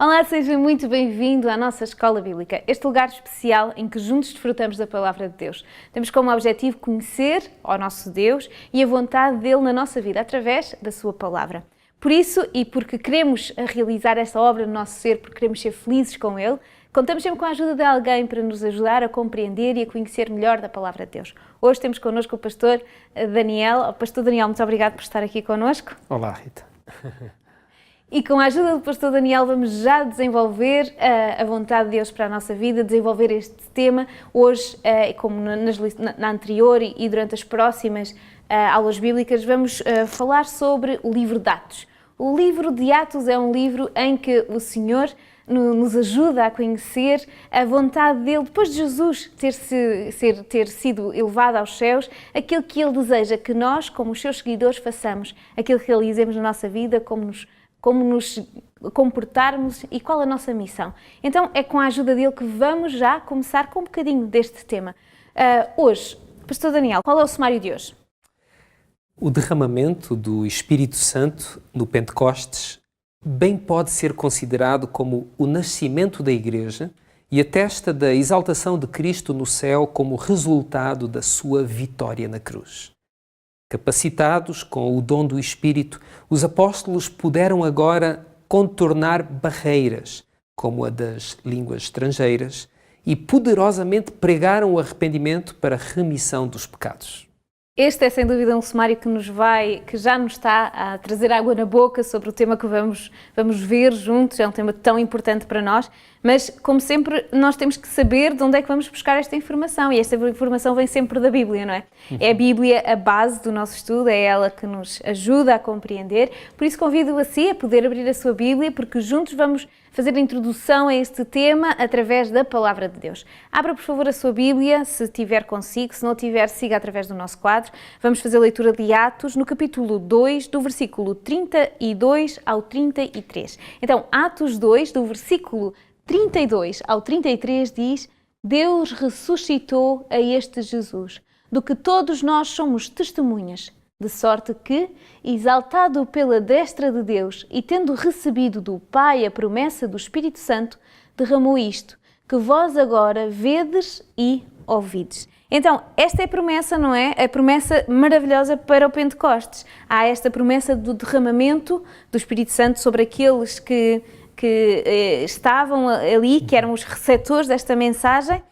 Olá, seja muito bem-vindo à nossa Escola Bíblica, este lugar especial em que juntos desfrutamos da Palavra de Deus. Temos como objetivo conhecer ao nosso Deus e a vontade dele na nossa vida através da sua Palavra. Por isso, e porque queremos realizar esta obra no nosso ser, porque queremos ser felizes com ele, contamos sempre com a ajuda de alguém para nos ajudar a compreender e a conhecer melhor da Palavra de Deus. Hoje temos connosco o pastor Daniel. Pastor Daniel, muito obrigado por estar aqui connosco. Olá, Rita. E com a ajuda do pastor Daniel vamos já desenvolver a vontade de Deus para a nossa vida, desenvolver este tema. Hoje, como na anterior e durante as próximas aulas bíblicas, vamos falar sobre o livro de Atos. O livro de Atos é um livro em que o Senhor nos ajuda a conhecer a vontade dele, depois de Jesus ter sido elevado aos céus, aquilo que ele deseja que nós, como os seus seguidores, façamos, aquilo que realizemos na nossa vida, como nos comportarmos e qual a nossa missão. Então é com a ajuda dele que vamos já começar com um bocadinho deste tema. Hoje, pastor Daniel, qual é o sumário de hoje? O derramamento do Espírito Santo no Pentecostes bem pode ser considerado como o nascimento da Igreja e atesta da exaltação de Cristo no céu como resultado da sua vitória na cruz. Capacitados com o dom do Espírito, os apóstolos puderam agora contornar barreiras, como a das línguas estrangeiras, e poderosamente pregaram o arrependimento para a remissão dos pecados. Este é sem dúvida um sumário que já nos está a trazer água na boca sobre o tema que vamos ver juntos. É um tema tão importante para nós, mas como sempre nós temos que saber de onde é que vamos buscar esta informação, e esta informação vem sempre da Bíblia, não é? É a Bíblia a base do nosso estudo, é ela que nos ajuda a compreender. Por isso convido a si a poder abrir a sua Bíblia, porque juntos vamos fazer a introdução a este tema através da Palavra de Deus. Abra, por favor, a sua Bíblia, se tiver consigo, se não tiver, siga através do nosso quadro. Vamos fazer a leitura de Atos, no capítulo 2, do versículo 32 ao 33. Então, Atos 2, do versículo 32 ao 33, diz: Deus ressuscitou a este Jesus, do que todos nós somos testemunhas, de sorte que, exaltado pela destra de Deus e tendo recebido do Pai a promessa do Espírito Santo, derramou isto, que vós agora vedes e ouvides. Então, esta é a promessa, não é? A promessa maravilhosa para o Pentecostes. Há esta promessa do derramamento do Espírito Santo sobre aqueles que estavam ali, que eram os receptores desta mensagem.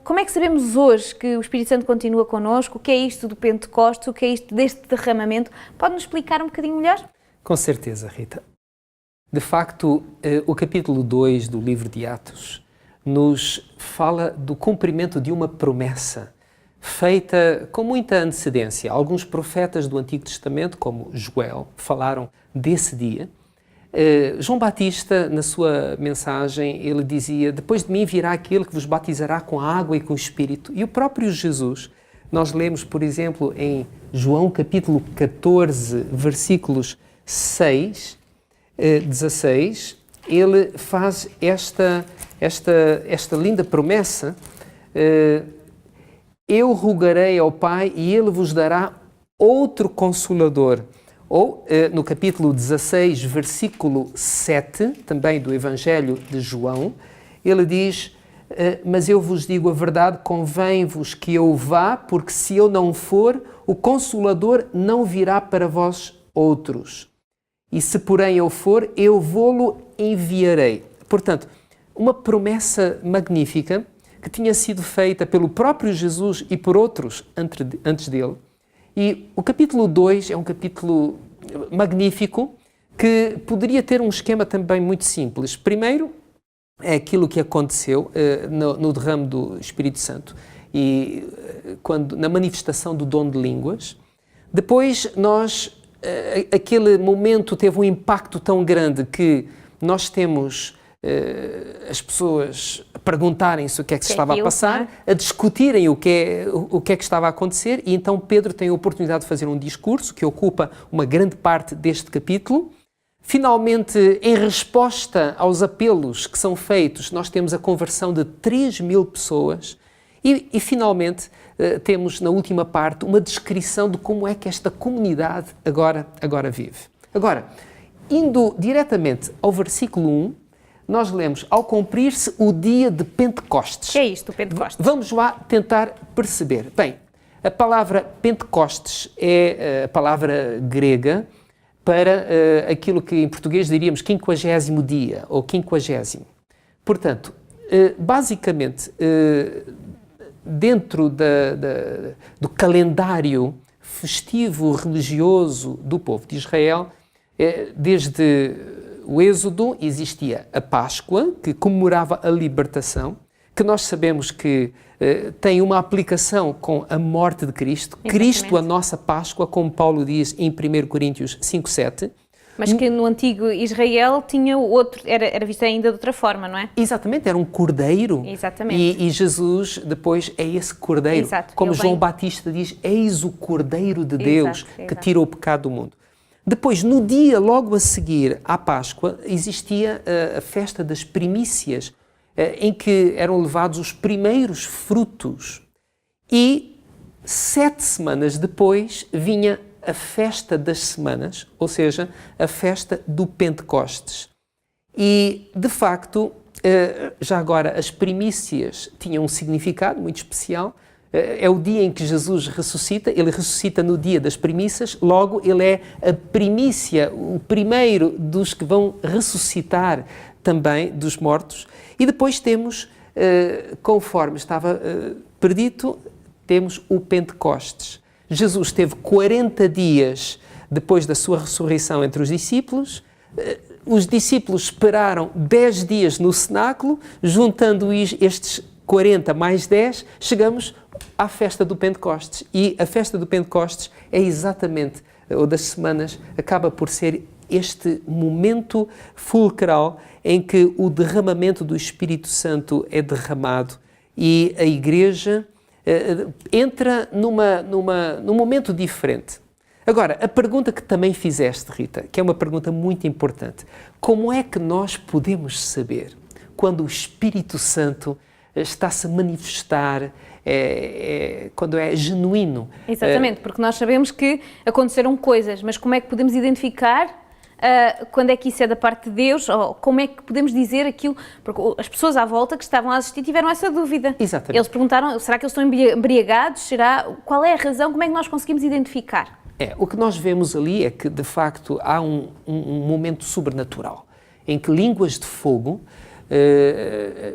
Como é que sabemos hoje que o Espírito Santo continua connosco? O que é isto do Pentecostes? O que é isto deste derramamento? Pode-nos explicar um bocadinho melhor? Com certeza, Rita. De facto, o capítulo 2 do livro de Atos nos fala do cumprimento de uma promessa feita com muita antecedência. Alguns profetas do Antigo Testamento, como Joel, falaram desse dia. João Batista, na sua mensagem, ele dizia: depois de mim virá aquele que vos batizará com a água e com o Espírito. E o próprio Jesus, nós lemos, por exemplo, em João capítulo 14, versículos 16, ele faz esta linda promessa: eu rogarei ao Pai e ele vos dará outro Consolador. Ou, no capítulo 16, versículo 7, também do Evangelho de João, ele diz: mas eu vos digo a verdade, convém-vos que eu vá, porque se eu não for, o Consolador não virá para vós outros. E se porém eu for, eu vô-lo enviarei. Portanto, uma promessa magnífica que tinha sido feita pelo próprio Jesus e por outros antes dele. E o capítulo 2 é um capítulo magnífico que poderia ter um esquema também muito simples. Primeiro, é aquilo que aconteceu no derrame do Espírito Santo e na manifestação do dom de línguas. Depois, aquele momento teve um impacto tão grande que nós temos as pessoas a perguntarem-se o que é que se estava a passar, a discutirem o que é que estava a acontecer, e então Pedro tem a oportunidade de fazer um discurso que ocupa uma grande parte deste capítulo. Finalmente, em resposta aos apelos que são feitos, nós temos a conversão de 3.000 pessoas e finalmente temos na última parte uma descrição de como é que esta comunidade agora vive. Agora, indo diretamente ao versículo 1, nós lemos, ao cumprir-se o dia de Pentecostes. O que é isto, o Pentecostes? Vamos lá tentar perceber. Bem, a palavra Pentecostes é a palavra grega para aquilo que em português diríamos 50º dia ou 50º. Portanto, basicamente, dentro do calendário festivo religioso do povo de Israel, desde o Êxodo existia a Páscoa, que comemorava a libertação, que nós sabemos que tem uma aplicação com a morte de Cristo. Exatamente. Cristo, a nossa Páscoa, como Paulo diz em 1 Coríntios 5:7. Mas que no antigo Israel tinha outro, era visto ainda de outra forma, não é? Exatamente, era um cordeiro. Exatamente. E Jesus depois é esse cordeiro. Exato. Como Ele João vem... Batista diz, eis o cordeiro de Deus que exato. tira o pecado do mundo. Depois, no dia logo a seguir à Páscoa, existia a festa das primícias, em que eram levados os primeiros frutos. E 7 semanas depois vinha a festa das semanas, ou seja, a festa do Pentecostes. E, de facto, já agora, as primícias tinham um significado muito especial. É o dia em que Jesus ressuscita, ele ressuscita no dia das primícias, logo ele é a primícia, o primeiro dos que vão ressuscitar também dos mortos. E depois temos, conforme estava predito, temos o Pentecostes. Jesus teve 40 dias depois da sua ressurreição entre os discípulos. Os discípulos esperaram 10 dias no cenáculo, juntando estes 40 mais 10, chegamos à festa do Pentecostes. E a festa do Pentecostes é exatamente, ou das semanas, acaba por ser este momento fulcral em que o derramamento do Espírito Santo é derramado e a Igreja entra num momento diferente. Agora, a pergunta que também fizeste, Rita, que é uma pergunta muito importante, como é que nós podemos saber quando o Espírito Santo está-se a manifestar, quando é genuíno? Exatamente, porque nós sabemos que aconteceram coisas, mas como é que podemos identificar quando é que isso é da parte de Deus, ou como é que podemos dizer aquilo? Porque as pessoas à volta que estavam a assistir tiveram essa dúvida. Exatamente. Eles perguntaram, será que eles estão embriagados? Qual é a razão? Como é que nós conseguimos identificar? O que nós vemos ali é que, de facto, há um momento sobrenatural, em que línguas de fogo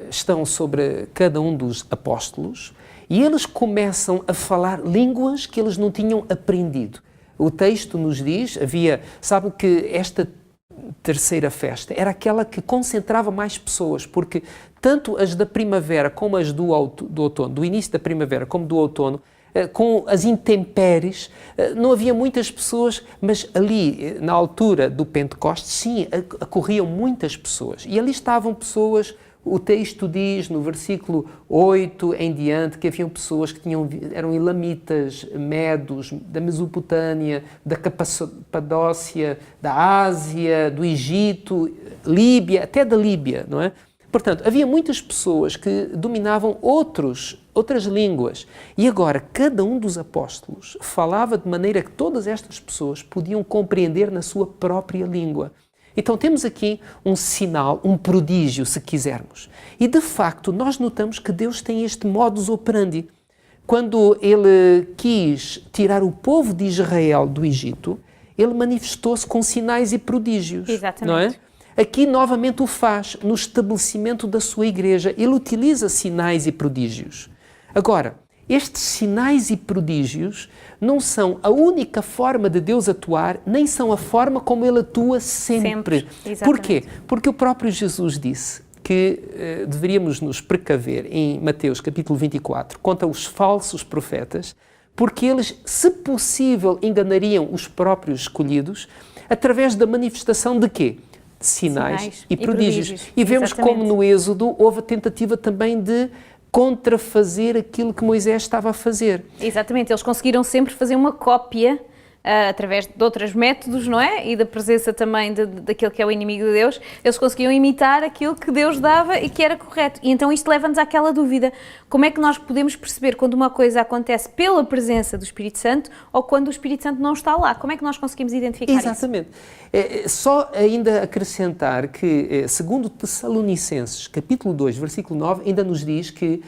estão sobre cada um dos apóstolos e eles começam a falar línguas que eles não tinham aprendido. O texto nos diz, sabe que esta terceira festa era aquela que concentrava mais pessoas, porque tanto as da primavera como as do outono, do início da primavera como do outono, com as intempéries, não havia muitas pessoas, mas ali, na altura do Pentecostes, sim, acorriam muitas pessoas. E ali estavam pessoas, o texto diz, no versículo 8 em diante, que haviam pessoas que eram elamitas, medos, da Mesopotâmia, da Capadócia, da Ásia, do Egito, Líbia, até da Líbia, não é? Portanto, havia muitas pessoas que dominavam outras línguas. E agora, cada um dos apóstolos falava de maneira que todas estas pessoas podiam compreender na sua própria língua. Então, temos aqui um sinal, um prodígio, se quisermos. E, de facto, nós notamos que Deus tem este modus operandi. Quando Ele quis tirar o povo de Israel do Egito, Ele manifestou-se com sinais e prodígios. Exatamente. Não é? Aqui, novamente, o faz no estabelecimento da sua igreja. Ele utiliza sinais e prodígios. Agora, estes sinais e prodígios não são a única forma de Deus atuar, nem são a forma como Ele atua sempre. Porquê? Porque o próprio Jesus disse que deveríamos nos precaver em Mateus capítulo 24 contra os falsos profetas, porque eles, se possível, enganariam os próprios escolhidos através da manifestação de quê? Sinais e prodígios. E vemos como no Êxodo houve a tentativa também de contrafazer aquilo que Moisés estava a fazer. Exatamente, eles conseguiram sempre fazer uma cópia através de outros métodos, não é? E da presença também daquele que é o inimigo de Deus, eles conseguiam imitar aquilo que Deus dava e que era correto. E então isto leva-nos àquela dúvida: como é que nós podemos perceber quando uma coisa acontece pela presença do Espírito Santo ou quando o Espírito Santo não está lá? Como é que nós conseguimos identificar isso? Exatamente. Só ainda acrescentar que, segundo Tessalonicenses, capítulo 2, versículo 9, ainda nos diz que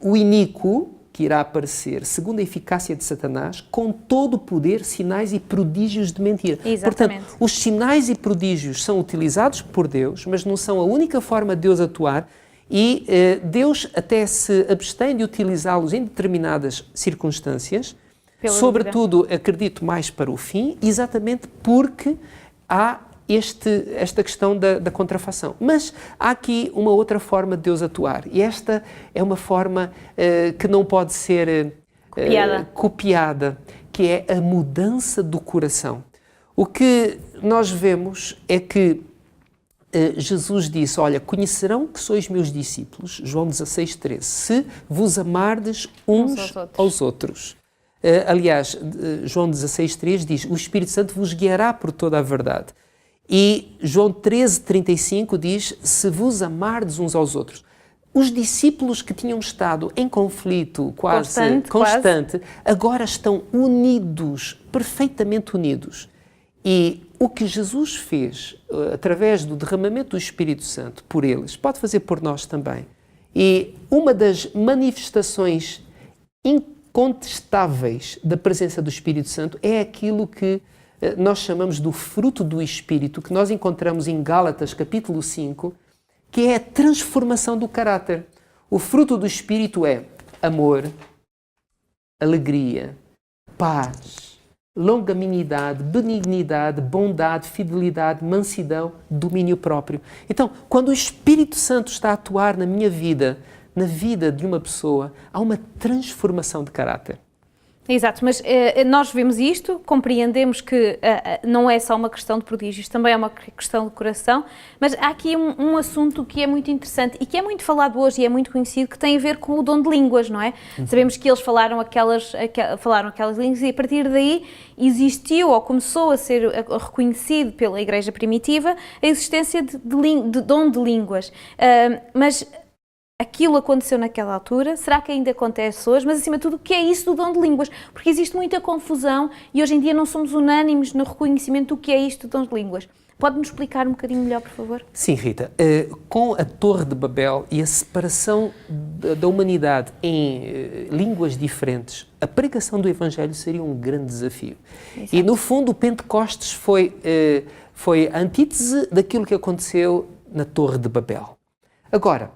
o iníquo que irá aparecer, segundo a eficácia de Satanás, com todo o poder, sinais e prodígios de mentira. Exatamente. Portanto, os sinais e prodígios são utilizados por Deus, mas não são a única forma de Deus atuar, e Deus até se abstém de utilizá-los em determinadas circunstâncias, sobretudo, acredito, mais para o fim, exatamente porque há esta questão da contrafação. Mas há aqui uma outra forma de Deus atuar, e esta é uma forma que não pode ser copiada, que é a mudança do coração. O que nós vemos é que Jesus disse: olha, conhecerão que sois meus discípulos, João 16:13, se vos amardes uns aos outros. Aliás, João 16:3 diz: o Espírito Santo vos guiará por toda a verdade. E João 13:35 diz: se vos amardes uns aos outros. Os discípulos que tinham estado em conflito constante, agora estão unidos, perfeitamente unidos. E o que Jesus fez, através do derramamento do Espírito Santo por eles, pode fazer por nós também. E uma das manifestações incontestáveis da presença do Espírito Santo é aquilo que nós chamamos do fruto do Espírito, que nós encontramos em Gálatas capítulo 5, que é a transformação do caráter. O fruto do Espírito é amor, alegria, paz, longanimidade, benignidade, bondade, fidelidade, mansidão, domínio próprio. Então, quando o Espírito Santo está a atuar na minha vida, na vida de uma pessoa, há uma transformação de caráter. Exato, mas nós vemos isto, compreendemos que não é só uma questão de prodígios, também é uma questão de coração, mas há aqui um assunto que é muito interessante e que é muito falado hoje e é muito conhecido, que tem a ver com o dom de línguas, não é? Sabemos que eles falaram aquelas línguas e a partir daí existiu ou começou a ser reconhecido pela Igreja primitiva a existência de dom de línguas, mas aquilo aconteceu naquela altura, será que ainda acontece hoje? Mas, acima de tudo, o que é isso do dom de línguas? Porque existe muita confusão e hoje em dia não somos unânimes no reconhecimento do que é isto do dom de línguas. Pode-nos explicar um bocadinho melhor, por favor? Sim, Rita. Com a Torre de Babel e a separação da humanidade em línguas diferentes, a pregação do Evangelho seria um grande desafio. Exato. E, no fundo, o Pentecostes foi a antítese daquilo que aconteceu na Torre de Babel. Agora,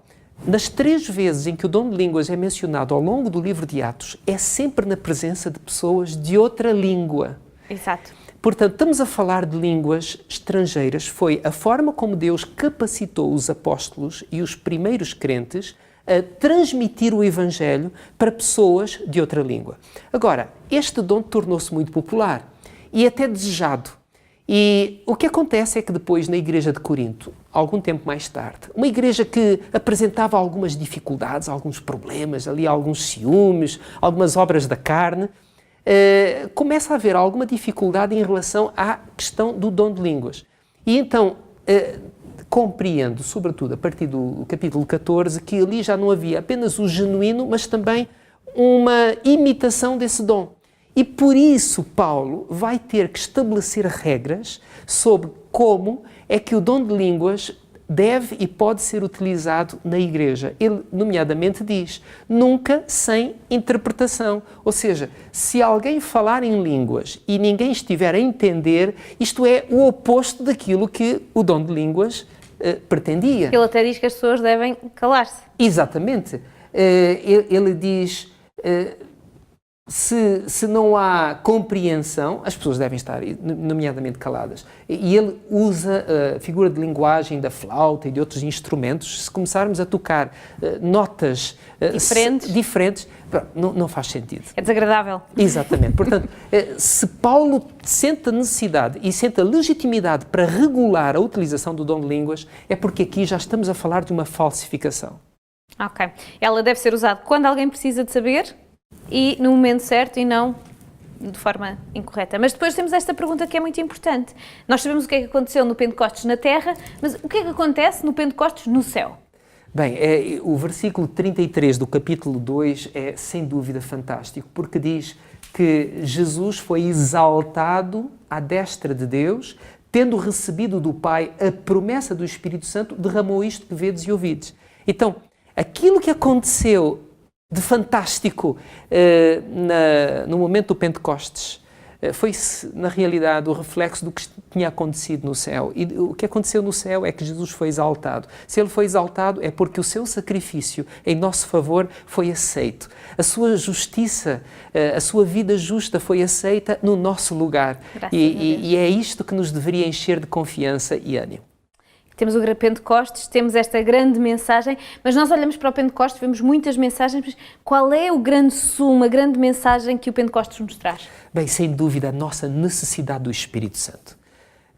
nas 3 vezes em que o dom de línguas é mencionado ao longo do livro de Atos, é sempre na presença de pessoas de outra língua. Exato. Portanto, estamos a falar de línguas estrangeiras. Foi a forma como Deus capacitou os apóstolos e os primeiros crentes a transmitir o Evangelho para pessoas de outra língua. Agora, este dom tornou-se muito popular e até desejado. E o que acontece é que depois, na igreja de Corinto, algum tempo mais tarde, uma igreja que apresentava algumas dificuldades, alguns problemas, ali alguns ciúmes, algumas obras da carne, começa a haver alguma dificuldade em relação à questão do dom de línguas. E então, compreendo, sobretudo a partir do capítulo 14, que ali já não havia apenas o genuíno, mas também uma imitação desse dom. E por isso Paulo vai ter que estabelecer regras sobre como é que o dom de línguas deve e pode ser utilizado na igreja. Ele, nomeadamente, diz, nunca sem interpretação. Ou seja, se alguém falar em línguas e ninguém estiver a entender, isto é o oposto daquilo que o dom de línguas pretendia. Ele até diz que as pessoas devem calar-se. Exatamente. Ele diz... Se não há compreensão, as pessoas devem estar, nomeadamente, caladas. E ele usa a figura de linguagem da flauta e de outros instrumentos. Se começarmos a tocar notas diferentes não faz sentido. É desagradável. Exatamente. Portanto, se Paulo sente a necessidade e sente a legitimidade para regular a utilização do dom de línguas, é porque aqui já estamos a falar de uma falsificação. Ok. Ela deve ser usada quando alguém precisa de saber, e no momento certo e não de forma incorreta. Mas depois temos esta pergunta que é muito importante. Nós sabemos o que é que aconteceu no Pentecostes na Terra, mas o que é que acontece no Pentecostes no céu? Bem, o versículo 33 do capítulo 2 é sem dúvida fantástico, porque diz que Jesus foi exaltado à destra de Deus, tendo recebido do Pai a promessa do Espírito Santo, derramou isto que vedes e ouvides. Então, aquilo que aconteceu de fantástico no momento do Pentecostes foi, na realidade, o reflexo do que tinha acontecido no céu. E o que aconteceu no céu é que Jesus foi exaltado. Se ele foi exaltado é porque o seu sacrifício em nosso favor foi aceito. A sua justiça, a sua vida justa foi aceita no nosso lugar. E é isto que nos deveria encher de confiança e ânimo. Temos o Pentecostes, temos esta grande mensagem, mas nós olhamos para o Pentecostes, vemos muitas mensagens, mas qual é o grande sumo, a grande mensagem que o Pentecostes nos traz? Bem, sem dúvida, a nossa necessidade do Espírito Santo.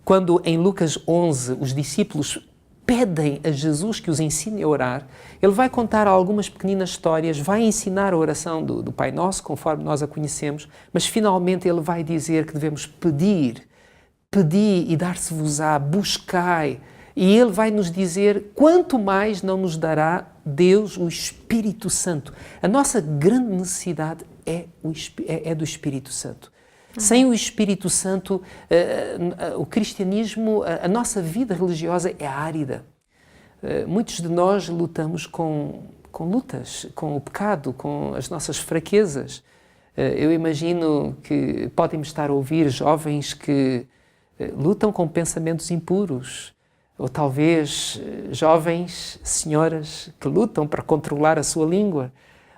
Quando em Lucas 11 os discípulos pedem a Jesus que os ensine a orar, ele vai contar algumas pequeninas histórias, vai ensinar a oração do Pai Nosso, conforme nós a conhecemos, mas finalmente ele vai dizer que devemos pedir e dar-se-vos-á, buscai. E ele vai nos dizer quanto mais não nos dará Deus o Espírito Santo. A nossa grande necessidade é do Espírito Santo. Sem o Espírito Santo, o cristianismo, a nossa vida religiosa é árida. Muitos de nós lutamos com lutas, com o pecado, com as nossas fraquezas. Eu imagino que podem estar a ouvir jovens que lutam com pensamentos impuros, ou talvez jovens senhoras que lutam para controlar a sua língua,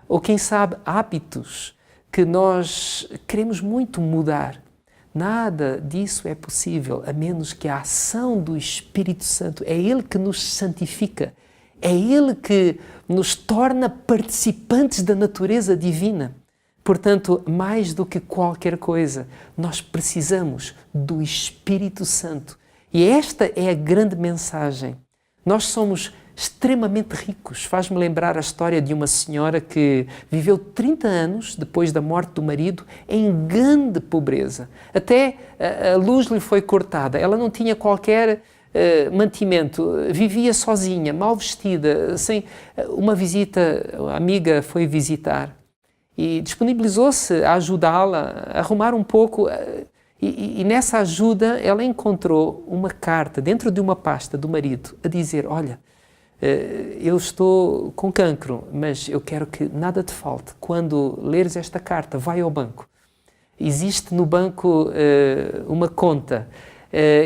ou quem sabe hábitos que nós queremos muito mudar. Nada disso é possível a menos que a ação do Espírito Santo. É Ele que nos santifica, é Ele que nos torna participantes da natureza divina. Portanto, mais do que qualquer coisa, nós precisamos do Espírito Santo. E esta é a grande mensagem. Nós somos extremamente ricos. Faz-me lembrar a história de uma senhora que viveu 30 anos depois da morte do marido em grande pobreza. Até a luz lhe foi cortada. Ela não tinha qualquer mantimento. Vivia sozinha, mal vestida, sem uma visita. A amiga foi visitar e disponibilizou-se a ajudá-la a arrumar um pouco. E nessa ajuda ela encontrou uma carta dentro de uma pasta do marido a dizer: olha, eu estou com cancro, mas eu quero que nada te falte. Quando leres esta carta, vai ao banco. Existe no banco uma conta,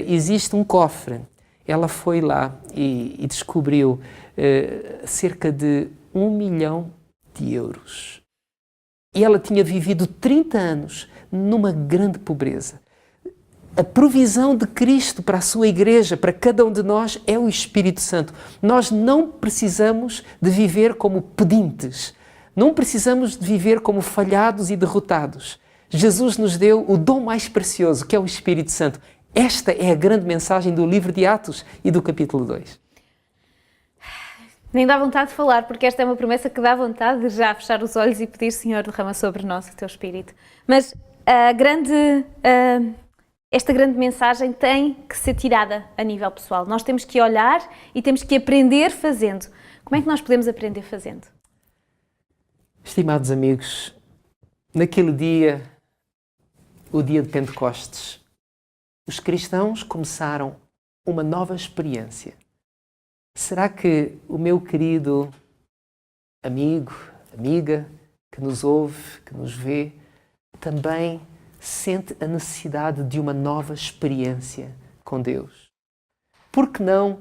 existe um cofre. Ela foi lá e descobriu cerca de 1 milhão de euros. E ela tinha vivido 30 anos numa grande pobreza. A provisão de Cristo para a sua igreja, para cada um de nós, é o Espírito Santo. Nós não precisamos de viver como pedintes. Não precisamos de viver como falhados e derrotados. Jesus nos deu o dom mais precioso, que é o Espírito Santo. Esta é a grande mensagem do livro de Atos e do capítulo 2. Nem dá vontade de falar, porque esta é uma promessa que dá vontade de já fechar os olhos e pedir: Senhor, derrama sobre nós o Teu Espírito. Mas esta grande mensagem tem que ser tirada a nível pessoal. Nós temos que olhar e temos que aprender fazendo. Como é que nós podemos aprender fazendo? Estimados amigos, naquele dia, o dia de Pentecostes, os cristãos começaram uma nova experiência. Será que o meu querido amigo, amiga, que nos ouve, que nos vê, também sente a necessidade de uma nova experiência com Deus? Por que não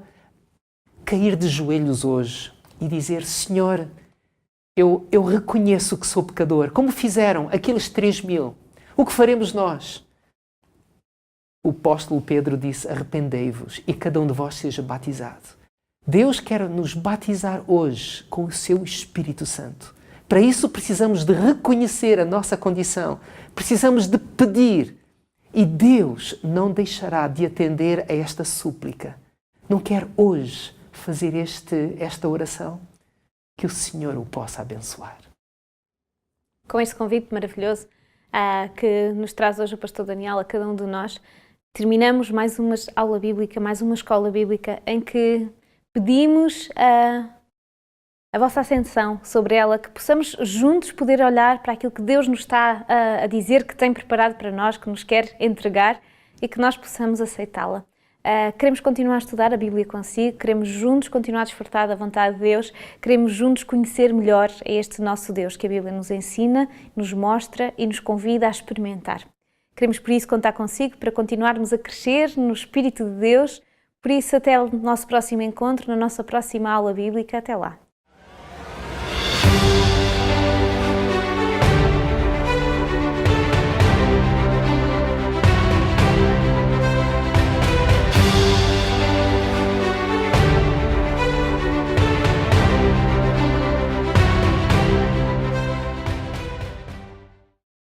cair de joelhos hoje e dizer: Senhor, eu reconheço que sou pecador, como fizeram aqueles 3.000. O que faremos nós? O apóstolo Pedro disse: arrependei-vos e cada um de vós seja batizado. Deus quer nos batizar hoje com o seu Espírito Santo. Para isso precisamos de reconhecer a nossa condição, precisamos de pedir. E Deus não deixará de atender a esta súplica. Não quer hoje fazer esta oração? Que o Senhor o possa abençoar. Com este convite maravilhoso, que nos traz hoje o pastor Daniel a cada um de nós. Terminamos mais uma aula bíblica, mais uma escola bíblica em que pedimos a vossa atenção sobre ela, que possamos juntos poder olhar para aquilo que Deus nos está a dizer, que tem preparado para nós, que nos quer entregar e que nós possamos aceitá-la. Queremos continuar a estudar a Bíblia consigo, queremos juntos continuar a desfrutar da vontade de Deus, queremos juntos conhecer melhor a este nosso Deus que a Bíblia nos ensina, nos mostra e nos convida a experimentar. Queremos por isso contar consigo para continuarmos a crescer no Espírito de Deus. Por isso, até o nosso próximo encontro, na nossa próxima aula bíblica. Até lá!